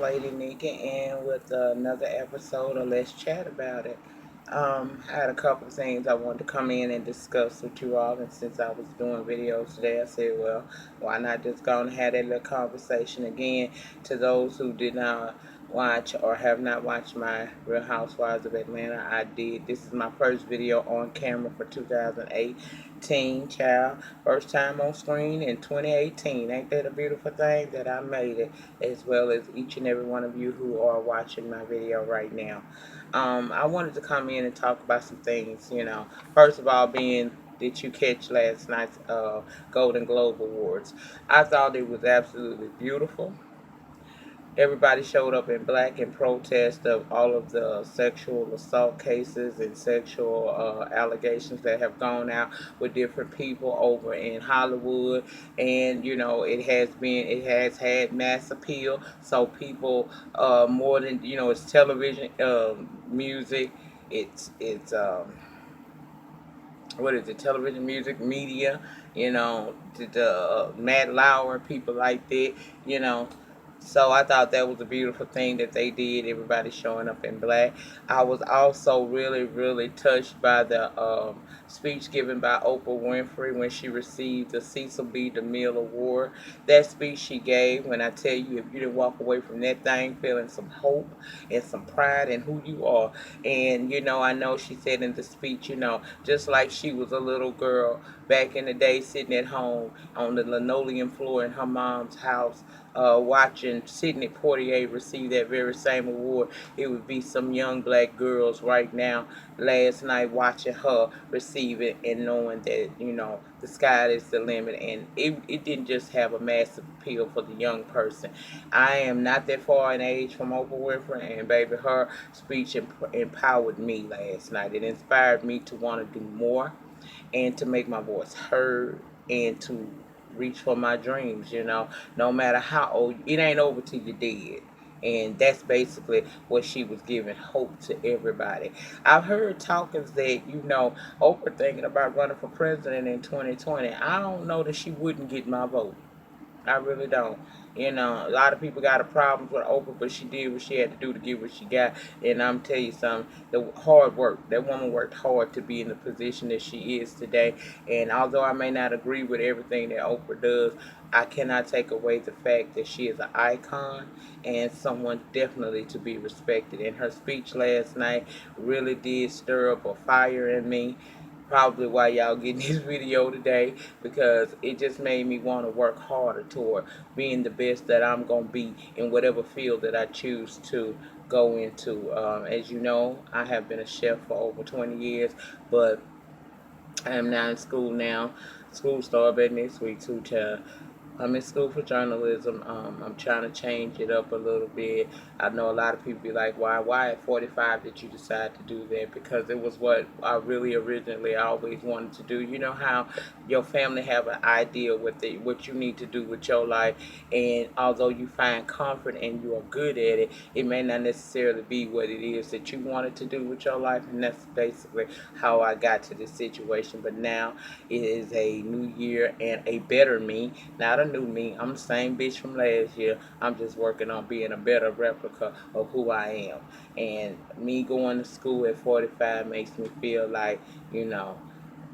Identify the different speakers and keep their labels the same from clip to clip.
Speaker 1: Lady Nikki, and with another episode of Let's Chat About It. I had a couple of things I wanted to come in and discuss with you all, and since I was doing videos today, I said, well, why not just go and have that little conversation again. To those who did not watch or have not watched my Real Housewives of Atlanta, I did. This is my first video on camera for 2018, child. First time on screen in 2018. Ain't that a beautiful thing that I made it, as well as each and every one of you who are watching my video right now. I wanted to come in and talk about some things, First of all, being did you catch last night's Golden Globe Awards? I thought it was absolutely beautiful. Everybody showed up in black in protest of all of the sexual assault cases and sexual allegations that have gone out with different people over in Hollywood. And it has had mass appeal. So people, more than it's television, music, it's what is it, television, music, media, the Matt Lauer, people like that, you know. So I thought that was a beautiful thing that they did. Everybody showing up in black. I was also really, really touched by the speech given by Oprah Winfrey when she received the Cecil B. DeMille Award. That speech she gave, when I tell you, if you didn't walk away from that thing feeling some hope and some pride in who you are. And, I know she said in the speech, just like she was a little girl back in the day sitting at home on the linoleum floor in her mom's house, watching Sidney Poitier receive that very same award. It would be some young black girls right now, last night, watching her receive it and knowing that, the sky is the limit. And it didn't just have a massive appeal for the young person. I am not that far in age from Oprah Winfrey, and baby, her speech empowered me last night. It inspired me to want to do more and to make my voice heard and to reach for my dreams. No matter how old, it ain't over till you're dead. And that's basically what she was giving hope to everybody. I've heard talkings that, Oprah thinking about running for president in 2020. I don't know that she wouldn't get my vote. I really don't. A lot of people got a problem with Oprah, but she did what she had to do to get what she got. And I'm tell you something, the hard work. That woman worked hard to be in the position that she is today. And although I may not agree with everything that Oprah does, I cannot take away the fact that she is an icon and someone definitely to be respected. And her speech last night really did stir up a fire in me, probably why y'all getting this video today, because it just made me want to work harder toward being the best that I'm going to be in whatever field that I choose to go into. As you know, I have been a chef for over 20 years, but I am now in school now. School start back next week too, child. I'm in school for journalism. I'm trying to change it up a little bit. I know a lot of people be like, why at 45 did you decide to do that? Because it was what I really originally always wanted to do. You know how your family have an idea what you need to do with your life, and although you find comfort and you are good at it, it may not necessarily be what it is that you wanted to do with your life, and that's basically how I got to this situation. But now it is a new year and a better me, not a new me. I'm the same bitch from last year. I'm just working on being a better replica of who I am. And me going to school at 45 makes me feel like,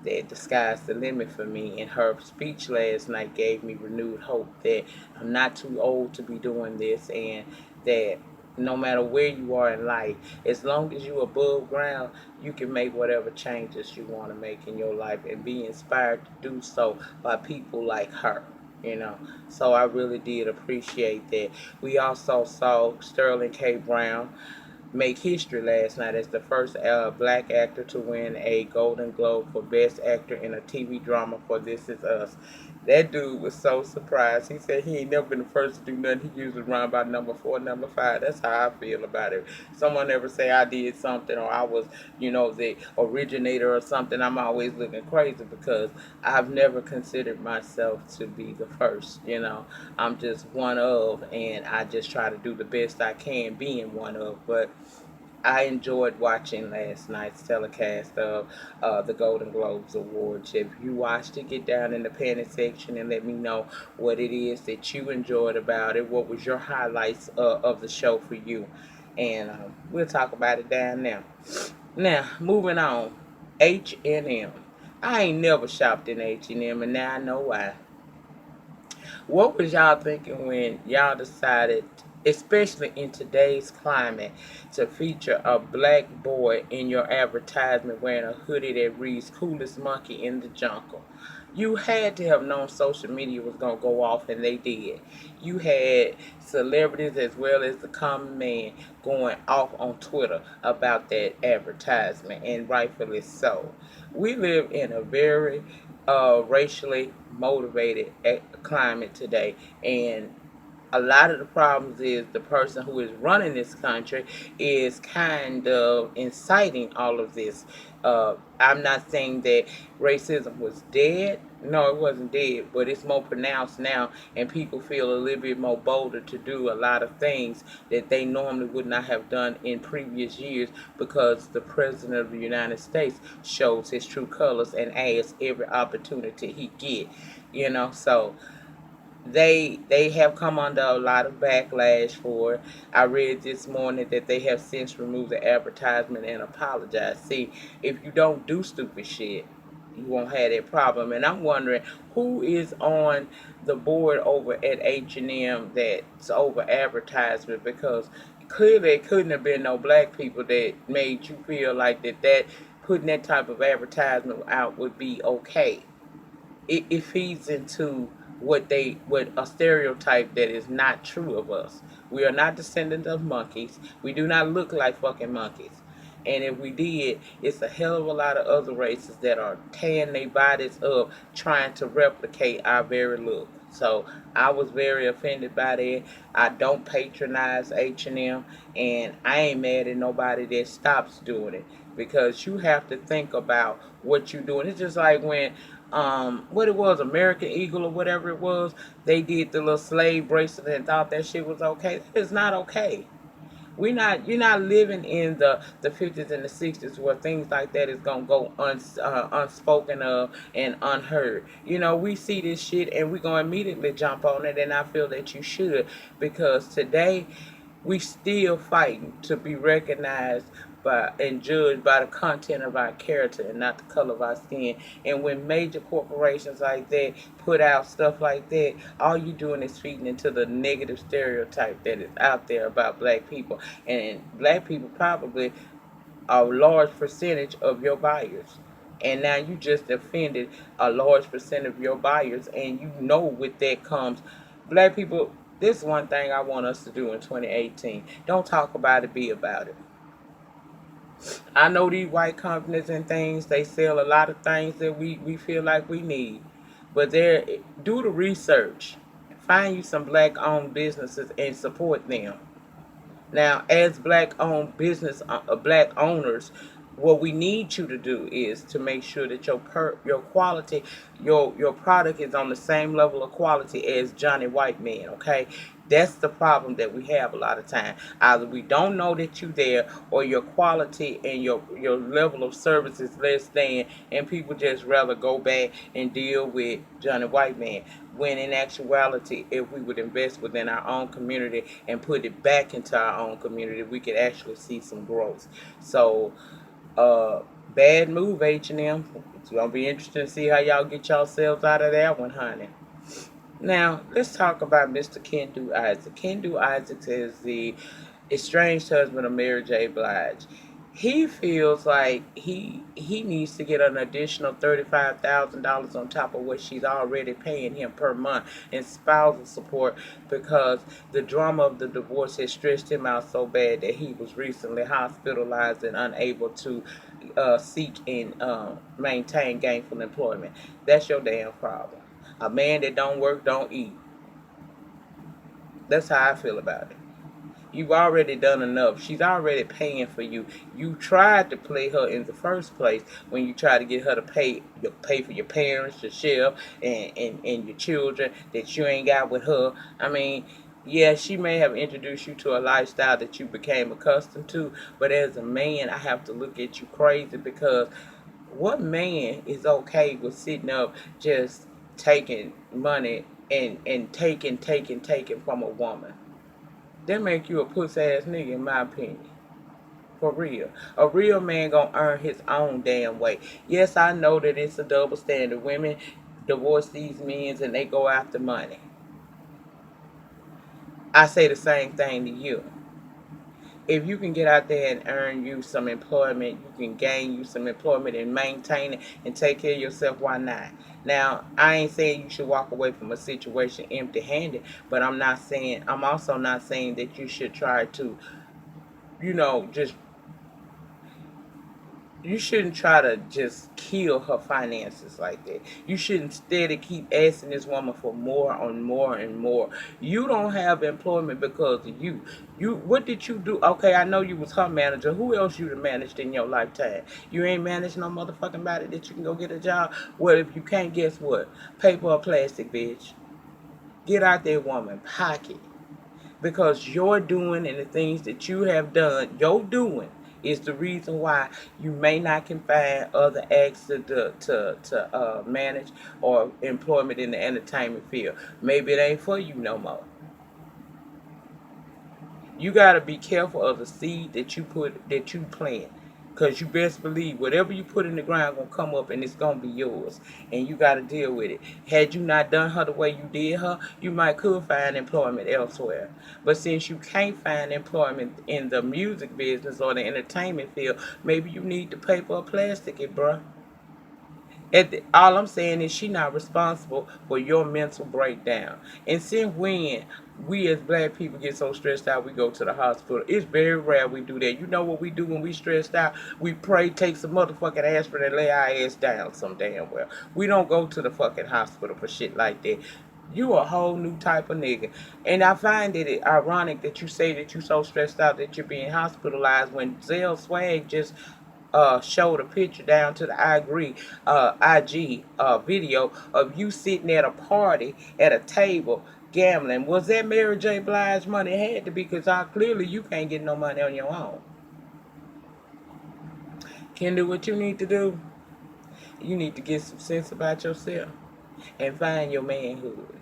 Speaker 1: that the sky's the limit for me. And her speech last night gave me renewed hope that I'm not too old to be doing this, and that no matter where you are in life, as long as you're above ground, you can make whatever changes you want to make in your life and be inspired to do so by people like her. So I really did appreciate that. We also saw Sterling K. Brown make history last night as the first black actor to win a Golden Globe for Best Actor in a TV drama for This Is Us. That dude was so surprised. He said he ain't never been the first to do nothing. He usually run about number 4, number 5. That's how I feel about it. Someone ever say I did something or I was, the originator or something, I'm always looking crazy because I've never considered myself to be the first. I'm just one of, and I just try to do the best I can being one of. But I enjoyed watching last night's telecast of the Golden Globes Awards. If you watched it, get down in the panic section and let me know what it is that you enjoyed about it. What was your highlights of the show for you? And we'll talk about it down now. Now, moving on. H&M. I ain't never shopped in H&M, and now I know why. What was y'all thinking when y'all decided, especially in today's climate, to feature a black boy in your advertisement wearing a hoodie that reads "Coolest Monkey in the Jungle"? You had to have known social media was gonna go off, and they did. You had celebrities as well as the common man going off on Twitter about that advertisement, and rightfully so. We live in a very racially motivated climate today, and a lot of the problems is the person who is running this country is kind of inciting all of this. I'm not saying that racism was dead. No, it wasn't dead, but it's more pronounced now, and people feel a little bit more bolder to do a lot of things that they normally would not have done in previous years because the President of the United States shows his true colors and asks every opportunity he get. So they have come under a lot of backlash for it. I read this morning that they have since removed the advertisement and apologized. See, if you don't do stupid shit, you won't have that problem. And I'm wondering who is on the board over at H&M that's over advertisement, because clearly it couldn't have been no black people that made you feel like that putting that type of advertisement out would be okay. It feeds into what a stereotype that is not true of us. We are not descendants of monkeys. We do not look like fucking monkeys. And if we did, it's a hell of a lot of other races that are tearing their bodies up trying to replicate our very look. So I was very offended by that. I don't patronize H&M, and I ain't mad at nobody that stops doing it, because you have to think about what you're doing. It's just like when what it was, American Eagle or whatever it was, they did the little slave bracelet and thought that shit was okay. That is not okay. You're not living in the 50s and the 60s where things like that is gonna go unspoken of and unheard. We see this shit and we gonna immediately jump on it, and I feel that you should, because today we still fighting to be recognized by and judged by the content of our character and not the color of our skin. And when major corporations like that put out stuff like that, all you doing is feeding into the negative stereotype that is out there about black people. And black people probably a large percentage of your buyers. And now you just offended a large percent of your buyers, and with that comes black people. This is one thing I want us to do in 2018. Don't talk about it, be about it. I know these white companies and things, they sell a lot of things that we feel like we need. But do the research. Find you some black owned businesses and support them. Now, as black owners, what we need you to do is to make sure that your quality, your product is on the same level of quality as Johnny White Man. Okay, that's the problem that we have a lot of time. Either we don't know that you're there, or your quality and your level of service is less than, and people just rather go back and deal with Johnny White Man. When in actuality, if we would invest within our own community and put it back into our own community, we could actually see some growth. So, uh, bad move, H&M. It's gonna be interesting to see how y'all get yourselves out of that one, honey. Now, let's talk about Mr. Kendu Isaac. Kendu Isaac is the estranged husband of Mary J. Blige. He feels like he needs to get an additional $35,000 on top of what she's already paying him per month in spousal support, because the drama of the divorce has stressed him out so bad that he was recently hospitalized and unable to seek and maintain gainful employment. That's your damn problem. A man that don't work don't eat. That's how I feel about it. You've already done enough. She's already paying for you. You tried to play her in the first place when you tried to get her to pay for your parents, your chef, and your children that you ain't got with her. I mean, Yeah, she may have introduced you to a lifestyle that you became accustomed to, but as a man, I have to look at you crazy because what man is okay with sitting up just taking money and taking from a woman? That make you a puss ass nigga in my opinion. For real. A real man gonna earn his own damn way. Yes, I know that it's a double standard. Women divorce these men and they go after money. I say the same thing to you. If you can get out there and earn you some employment, you can gain you some employment and maintain it and take care of yourself, why not? Now, I ain't saying you should walk away from a situation empty handed, but I'm also not saying that you should try to, just you shouldn't try to just kill her finances like that. You shouldn't steady keep asking this woman for more and more and more. You don't have employment because of you. What did you do? Okay, I know you was her manager. Who else you done managed in your lifetime? You ain't managed no motherfucking body that you can go get a job. Well, if you can't, guess what? Paper or plastic, bitch. Get out there, woman. Pocket, because your doing and the things that you have done, your doing is the reason why you may not can find other acts to manage or employment in the entertainment field. Maybe it ain't for you no more. You got to be careful of the seed that you plant, because you best believe whatever you put in the ground gonna come up and it's gonna be yours, and you got to deal with it. Had you not done her the way you did her, you might could find employment elsewhere. But since you can't find employment in the music business or the entertainment field, maybe you need to paper or plastic it, bruh. All I'm saying is she not responsible for your mental breakdown. And since when we as black people get so stressed out we go to the hospital, it's very rare we do that. You know what we do when we stressed out? We pray, take some motherfucking aspirin and lay our ass down some damn well. We don't go to the fucking hospital for shit like that. You a whole new type of nigga. And I find it ironic that you say that you so stressed out that you're being hospitalized when Zell Swag just showed a picture down to the IG video of you sitting at a party at a table gambling. Was that Mary J. Blige money? It had to be, because clearly you can't get no money on your own. Kendu, what you need to do? You need to get some sense about yourself and find your manhood.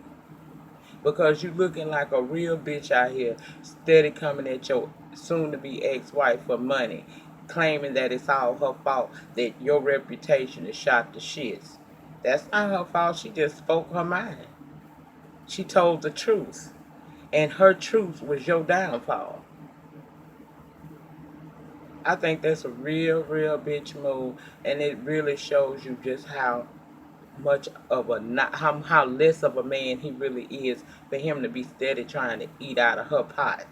Speaker 1: Because you looking like a real bitch out here, steady coming at your soon-to-be ex-wife for money, claiming that it's all her fault, that your reputation is shot to shits. That's not her fault. She just spoke her mind. She told the truth, and her truth was your downfall. I think that's a real, real bitch move, and it really shows you just how much of a not how less of a man he really is for him to be steady trying to eat out of her pot,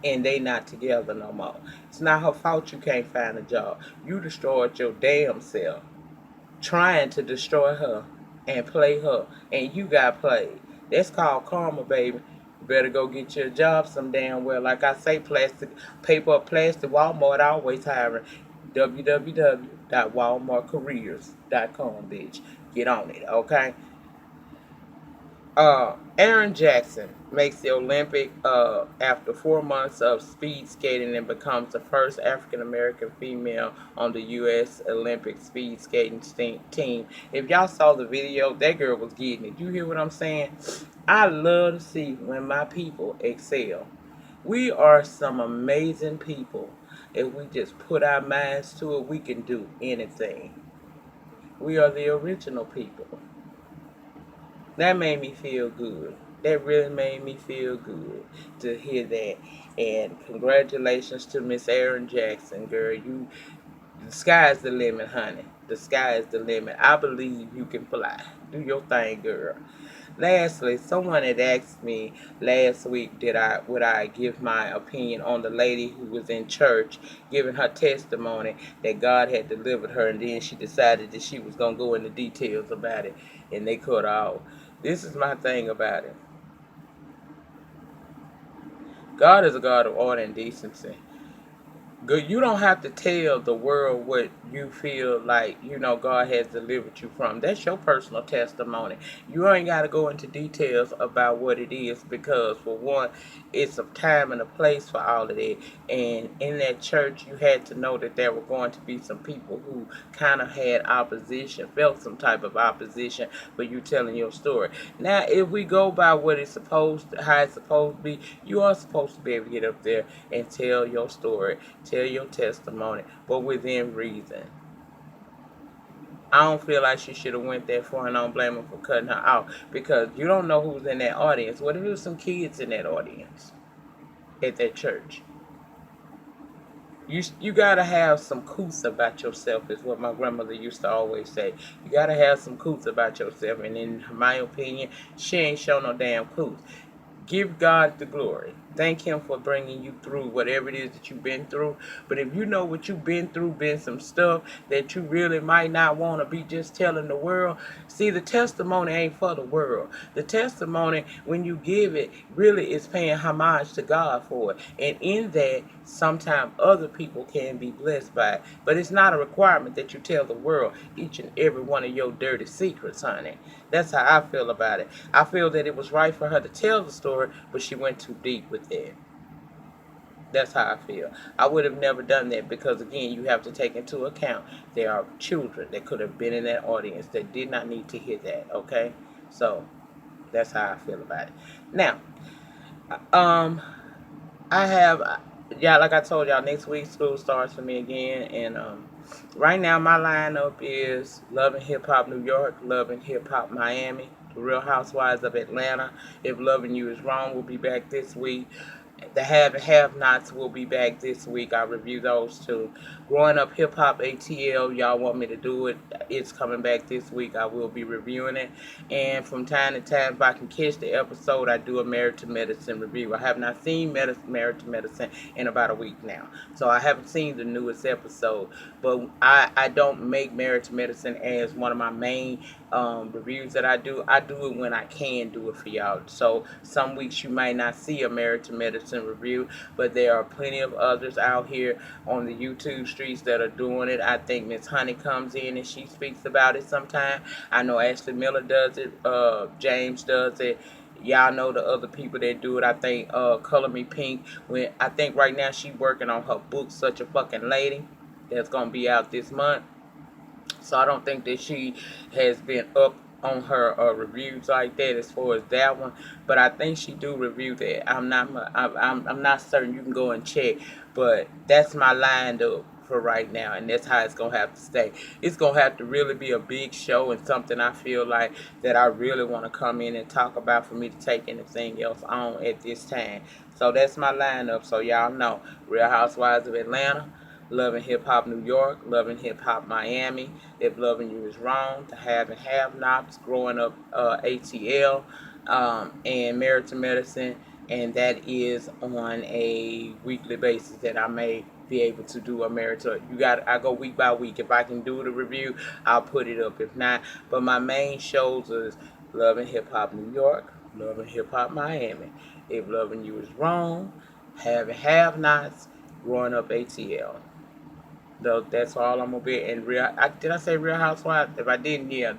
Speaker 1: and they not together no more. It's not her fault you can't find a job. You destroyed your damn self trying to destroy her and play her, and you got played. That's called karma, baby. You better go get your job some damn well. Like I say, plastic, paper, plastic. Walmart always hiring. www.walmartcareers.com, bitch. Get on it, okay? Erin Jackson makes the Olympic after 4 months of speed skating and becomes the first African American female on the U.S. Olympic speed skating team. If y'all saw the video, that girl was getting it. You hear what I'm saying? I love to see when my people excel. We are some amazing people. If we just put our minds to it, we can do anything. We are the original people. That made me feel good. That really made me feel good to hear that. And congratulations to Miss Erin Jackson, girl. The sky's the limit, honey. The sky is the limit. I believe you can fly. Do your thing, girl. Lastly, someone had asked me last week, would I give my opinion on the lady who was in church giving her testimony that God had delivered her, and then she decided that she was gonna go into details about it, and they cut her off. This is my thing about it. God is a God of order and decency. You don't have to tell the world what you feel like, God has delivered you from. That's your personal testimony. You ain't got to go into details about what it is, because for one, it's a time and a place for all of that. And in that church, you had to know that there were going to be some people who kind of had opposition, felt some type of opposition for you telling your story. Now, if we go by what it's how it's supposed to be, you are supposed to be able to get up there and tell your story, tell your testimony, but within reason. I don't feel like she should have went that far, and I don't blame her for cutting her out, because you don't know who's in that audience. What if there's some kids in that audience at that church? You gotta have some couth about yourself, is what my grandmother used to always say. You gotta have some couth about yourself, and in my opinion, she ain't show no damn couth. Give God the glory. Thank Him for bringing you through whatever it is that you've been through. But if you know what you've been through, been some stuff that you really might not want to be just telling the world. See, the testimony ain't for the world. The testimony, when you give it, really is paying homage to God for it. And in that, sometimes other people can be blessed by it. But it's not a requirement that you tell the world each and every one of your dirty secrets, honey. That's how I feel about it. I feel that it was right for her to tell the story, but she went too deep with it. That's how I feel. I would have never done that, because, again, you have to take into account there are children that could have been in that audience that did not need to hear that, okay? So that's how I feel about it. Now, um, I have, yeah, like I told y'all, next week school starts for me again, and right now my lineup is Love and Hip Hop New York, Love and Hip Hop Miami, The Real Housewives of Atlanta. If Loving You Is Wrong will be back this week. The Have and Have Nots will be back this week. I review those too. Growing Up Hip Hop ATL, y'all want me to do it. It's coming back this week. I will be reviewing it. And from time to time, if I can catch the episode, I do a Married to Medicine review. I have not seen Married to Medicine in about a week now. So I haven't seen the newest episode. But I don't make Married to Medicine as one of my main reviews that I do. I do it when I can do it for y'all. So some weeks you might not see a Married to Medicine review, but there are plenty of others out here on the YouTube streets that are doing it. I think Miss Honey comes in and she speaks about it sometime. I know Ashley Miller does it. James does it. Y'all know the other people that do it. I think Color Me Pink. I think right now she's working on her book, Such a Fucking Lady, that's gonna be out this month. So I don't think that she has been up on her reviews like that as far as that one, but I think she do review that. I'm not certain. You can go and check, but that's my lined up for right now, and that's how it's gonna have to stay. It's gonna have to really be a big show and something I feel like that I really want to come in and talk about for me to take anything else on at this time. So that's my lineup. So y'all know, Real Housewives of Atlanta, Love and Hip Hop New York, Love and Hip Hop Miami, If Loving You Is Wrong, The Have and Have Nots, Growing Up ATL, and Married to Medicine, and that is on a weekly basis that I may be able to do a marathon. I go week by week. If I can do the review, I'll put it up. If not, but my main shows is Love and Hip Hop New York, Love and Hip Hop Miami, If Loving You Is Wrong, Have and Have Nots, Growing Up ATL. Though that's all I'm gonna be. And did I say Real Housewives? If I didn't, yeah,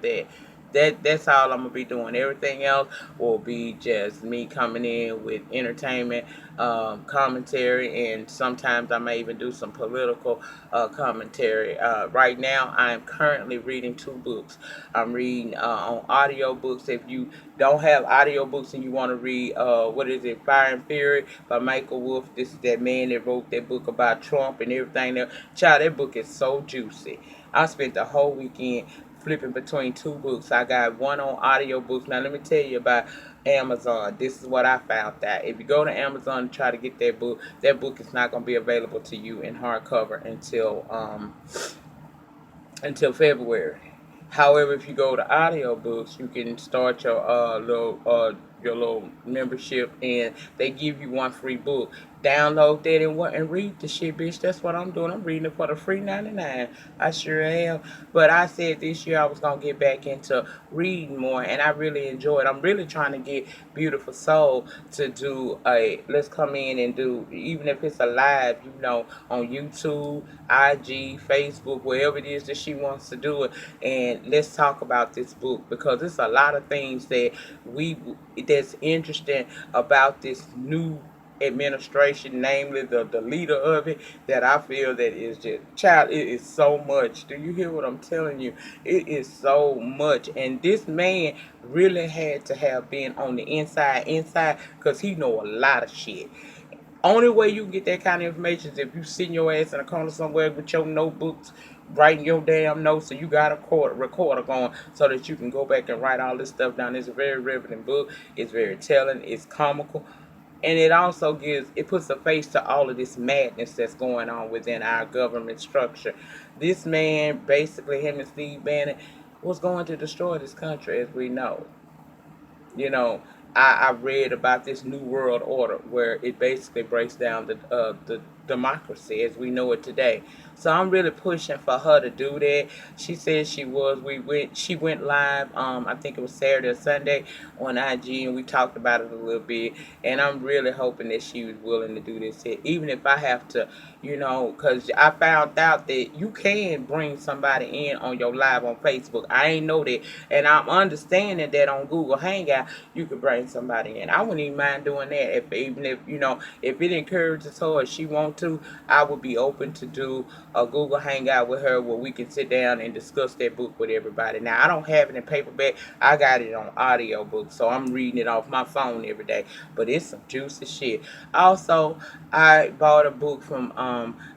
Speaker 1: that's all I'm gonna be doing. Everything else will be just me coming in with entertainment, commentary, and sometimes I may even do some political commentary. Right now, I'm currently reading two books. I'm reading on audio books. If you don't have audio books and you want to read, what is it, Fire and Fury by Michael Wolff. This is that man that wrote that book about Trump and everything. Child, that book is so juicy. I spent the whole weekend flipping between two books. I got one on audio books. Now let me tell you about Amazon. This is what I found out. If you go to Amazon and try to get that book is not going to be available to you in hardcover until February. However, if you go to audiobooks, you can start your your little membership, and they give you one free book. Download that and read the shit, bitch. That's what I'm doing. I'm reading it for the free 99. I sure am. But I said this year I was gonna get back into reading more, and I really enjoy it. I'm really trying to get Beautiful Soul to do a let's come in and do, even if it's a live, on YouTube, IG, Facebook, wherever it is that she wants to do it, and let's talk about this book, because there's a lot of things we that's interesting about this new administration, namely the leader of it, that I feel that is just, child, it is so much. Do you hear what I'm telling you? It is so much. And this man really had to have been on the inside, because he know a lot of shit. Only way you can get that kind of information is if you sit your ass in a corner somewhere with your notebooks, writing your damn notes, so you got a recorder going, so that you can go back and write all this stuff down. It's a very riveting book. It's very telling. It's comical. And it also puts a face to all of this madness that's going on within our government structure. This man, basically, him and Steve Bannon, was going to destroy this country, as we know. you know, I read about this new world order where it basically breaks down the democracy as we know it today. So I'm really pushing for her to do that. She said she was. She went live. I think it was Saturday or Sunday on IG, and we talked about it a little bit. And I'm really hoping that she was willing to do this here, even if I have to, because I found out that you can bring somebody in on your live on Facebook. I ain't know that, and I'm understanding that on Google Hangout you could bring somebody in. I wouldn't even mind doing that, even if if it encourages her or she want to. I would be open to do a Google Hangout with her where we can sit down and discuss that book with everybody. Now I don't have it in paperback. I got it on audio book, so I'm reading it off my phone every day. But it's some juicy shit. Also, I bought a book from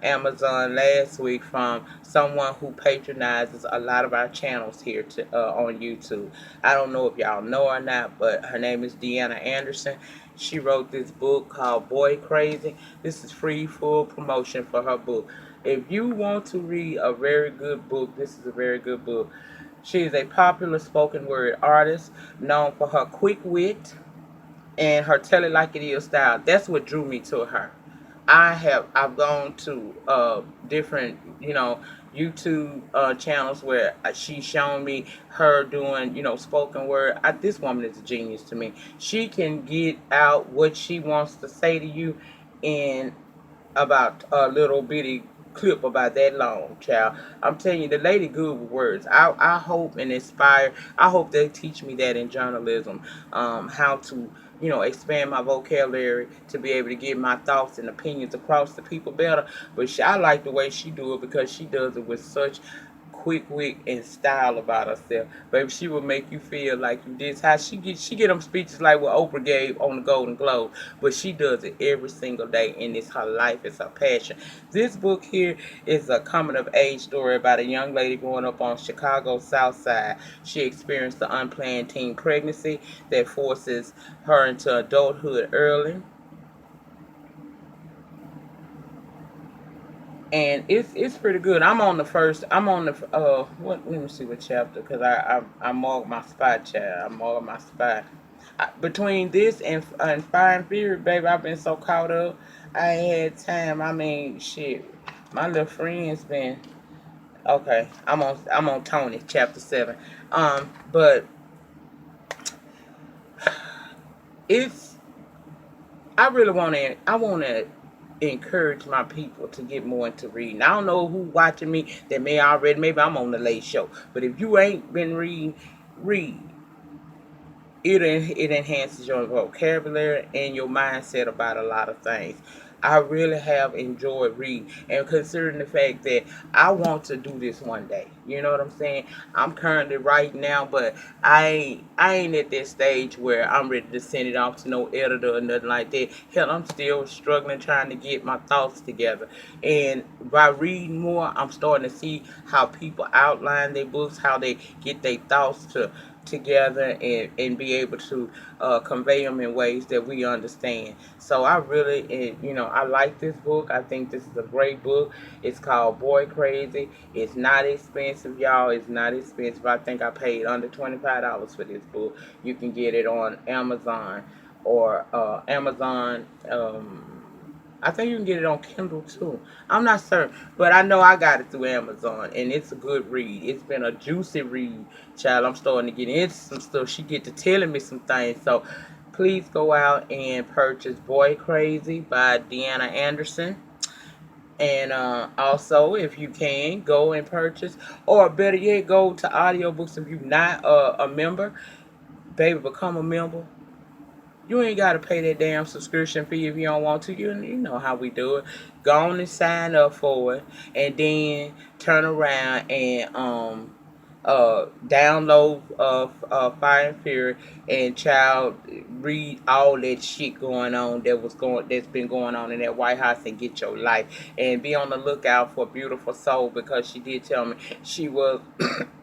Speaker 1: Amazon last week from someone who patronizes a lot of our channels here on YouTube. I don't know if y'all know or not, but her name is Deanna Anderson. She wrote this book called Boy Crazy. This is free, full promotion for her book. If you want to read a very good book, this is a very good book. She is a popular spoken word artist known for her quick wit and her tell it like it is style. That's what drew me to her. I've gone to different YouTube channels where she's shown me her doing spoken word. This woman is a genius to me. She can get out what she wants to say to you in about a little bitty clip about that long, child. I'm telling you, the lady good with words. I hope and inspire. I hope they teach me that in journalism, how to expand my vocabulary to be able to get my thoughts and opinions across to people better. But I like the way she do it, because she does it with such quick wit and style about herself. Baby, she will make you feel like you did. How she get them speeches like what Oprah gave on the Golden Globe, but she does it every single day, and it's her life, it's her passion. This book here is a coming of age story about a young lady growing up on Chicago's South Side. She experienced an unplanned teen pregnancy that forces her into adulthood early. And it's pretty good. I'm on the first. I'm on the what? Let me see what chapter, because I marked my spot, child. I marked my spot. Between this and Fire and Fury, baby, I've been so caught up. I ain't had time. I mean, shit. My little friend's been okay. I'm on Tony chapter 7. But it's I really want to encourage my people to get more into reading. I don't know who watching me that may already, maybe I'm on the late show. But if you ain't been reading, read. It enhances your vocabulary and your mindset about a lot of things. I really have enjoyed reading, and considering the fact that I want to do this one day. You know what I'm saying? I'm currently writing now, but I ain't at that stage where I'm ready to send it off to no editor or nothing like that. Hell, I'm still struggling trying to get my thoughts together. And by reading more, I'm starting to see how people outline their books, how they get their thoughts together and be able to convey them in ways that we understand. So I really, I like this book. I think this is a great book. It's called Boy Crazy. It's not expensive, y'all. It's not expensive. I think I paid under $25 for this book. You can get it on Amazon or Amazon. I think you can get it on Kindle too. I'm not certain, but I know I got it through Amazon, and it's a good read. It's been a juicy read, child. I'm starting to get into some stuff. She get to telling me some things, so please go out and purchase Boy Crazy by Deanna Anderson. And also, if you can, go and purchase, or better yet, go to audiobooks if you're not a member. Baby, become a member. You ain't got to pay that damn subscription fee if you don't want to. You know how we do it. Go on and sign up for it, and then turn around and download Fire and Fury, and child, read all that shit going on that's been going on in that White House, and get your life. And be on the lookout for Beautiful Soul, because she did tell me she was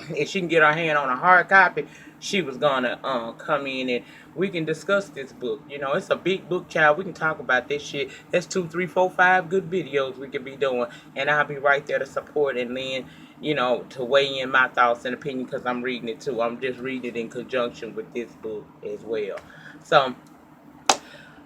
Speaker 1: if she can get her hand on a hard copy, she was gonna come in and we can discuss this book. It's a big book, child. We can talk about this shit. That's 2, 3, 4, 5 good videos we could be doing, and I'll be right there to support and lend, to weigh in my thoughts and opinion, because I'm reading it too. I'm just reading it in conjunction with this book as well. So,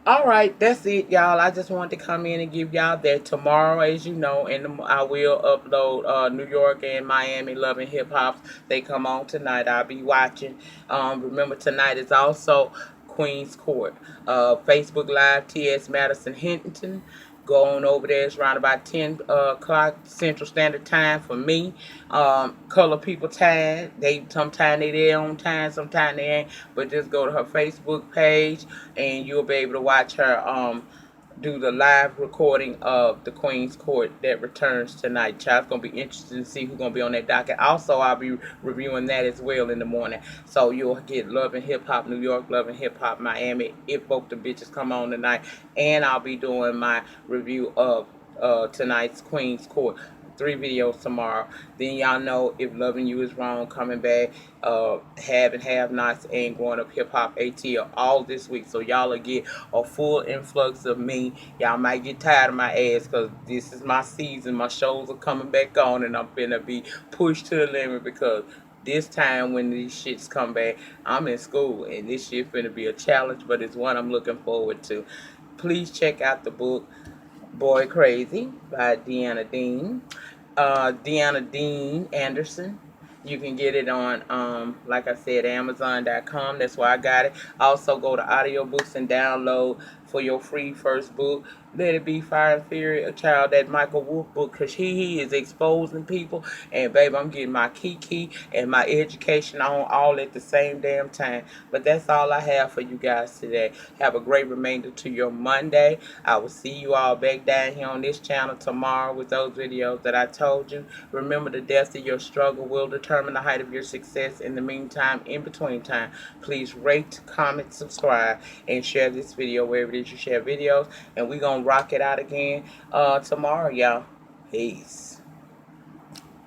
Speaker 1: all right, that's it, y'all. I just wanted to come in and give y'all that. Tomorrow, as you know, and I will upload New York and Miami Love and Hip Hops. They come on tonight. I'll be watching. Remember, tonight is also Queen's Court. Facebook Live, T.S. Madison Hinton. Go on over there. It's around about 10 o'clock Central Standard Time for me. Color people time. Sometimes they there on time, sometimes they ain't. But just go to her Facebook page, and you'll be able to watch her do the live recording of the Queen's Court that returns tonight. Child, it's going to be interesting to see who's going to be on that docket. Also, I'll be reviewing that as well in the morning. So you'll get Love and Hip Hop New York, Love and Hip Hop Miami, if both the bitches come on tonight. And I'll be doing my review of tonight's Queen's Court. 3 videos tomorrow. Then y'all know if Loving You Is Wrong coming back, Have and Have Nots, and Growing Up Hip Hop ATL all this week. So y'all will get a full influx of me. Y'all might get tired of my ass, because this is my season. My shows are coming back on, and I'm finna be pushed to the limit, because this time when these shits come back, I'm in school, and this shit finna be a challenge, but it's one I'm looking forward to. Please check out the book Boy Crazy by Deanna Dean Anderson. You can get it on, like I said, Amazon.com. That's where I got it. Also, go to audiobooks and download for your free first book. Let It Be Fire and Fury, a child, that Michael Wolff book, because he is exposing people. And, babe, I'm getting my kiki and my education on all at the same damn time. But that's all I have for you guys today. Have a great remainder to your Monday. I will see you all back down here on this channel tomorrow with those videos that I told you. Remember, the depth of your struggle will determine the height of your success. In the meantime, in between time, please rate, comment, subscribe, and share this video wherever it is you share videos. And we're going to rock it out again tomorrow, y'all. Peace.